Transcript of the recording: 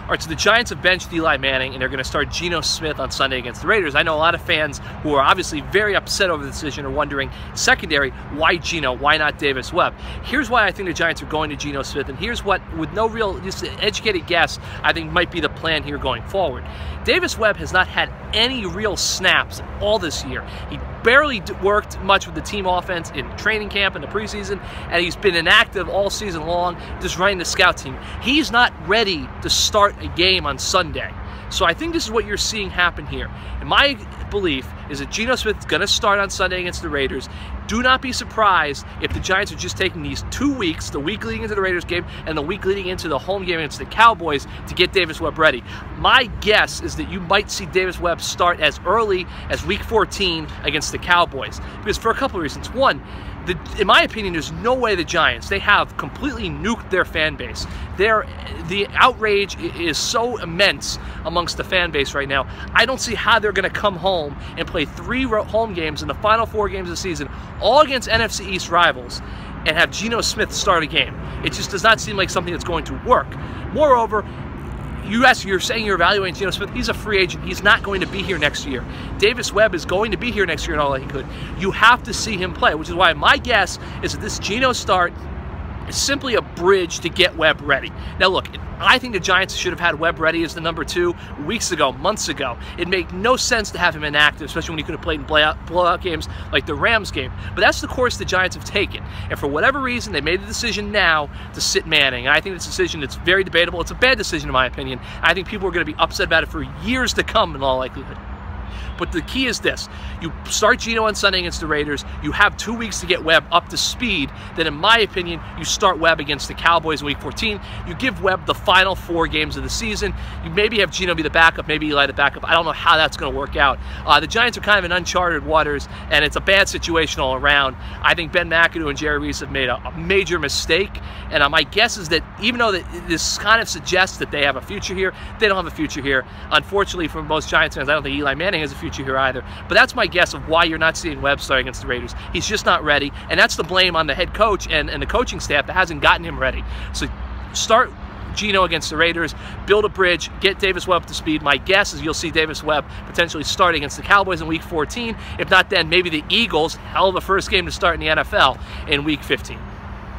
All right, so the Giants have benched Eli Manning, and they're going to start Geno Smith on Sunday against the Raiders. I know a lot of fans who are obviously very upset over the decision are wondering, secondary, why Geno? Why not Davis Webb? Here's why I think the Giants are going to Geno Smith, and here's what, with no real, just an educated guess, I think might be the plan here going forward. Davis Webb has not had any real snaps all this year. He barely worked much with the team offense in training camp and the preseason, and he's been inactive all season long, just running the scout team. He's not ready to start a game on Sunday. So I think this is what you're seeing happen here. And my belief is that Geno Smith is going to start on Sunday against the Raiders. Do not be surprised if the Giants are just taking these 2 weeks, the week leading into the Raiders game and the week leading into the home game against the Cowboys, to get Davis Webb ready. My guess is that you might see Davis Webb start as early as week 14 against the Cowboys, because for a couple of reasons. One, in my opinion, there's no way the Giants, they have completely nuked their fan base. The outrage is so immense amongst the fan base right now. I don't see how they're going to come home and play 3 home games in the final 4 games of the season, all against NFC East rivals, and have Geno Smith start a game. It just does not seem like something that's going to work. Moreover, you're saying you're evaluating Geno Smith. He's a free agent. He's not going to be here next year. Davis Webb is going to be here next year in all likelihood. You have to see him play, which is why my guess is that this Geno start is simply a bridge to get Webb ready. Now look, I think the Giants should have had Webb ready as the number 2 weeks ago, months ago. It made no sense to have him inactive, especially when he could have played in blowout games like the Rams game. But that's the course the Giants have taken. And for whatever reason, they made the decision now to sit Manning. And I think it's a decision that's very debatable. It's a bad decision in my opinion. I think people are going to be upset about it for years to come in all likelihood. But the key is this: you start Geno on Sunday against the Raiders, you have 2 weeks to get Webb up to speed, then in my opinion, you start Webb against the Cowboys in week 14, you give Webb the final 4 games of the season, you maybe have Geno be the backup, maybe Eli the backup. I don't know how that's going to work out. The Giants are kind of in uncharted waters, and it's a bad situation all around. I think Ben McAdoo and Jerry Reese have made a major mistake, and my guess is that even though this kind of suggests that they have a future here, they don't have a future here. Unfortunately for most Giants fans, I don't think Eli Manning has a future here either. But that's my guess of why you're not seeing Webb start against the Raiders. He's just not ready, and that's the blame on the head coach and the coaching staff that hasn't gotten him ready. So start Geno against the Raiders, build a bridge, get Davis Webb up to speed. My guess is you'll see Davis Webb potentially start against the Cowboys in week 14. If not then, maybe the Eagles, hell of a first game to start in the NFL, in week 15.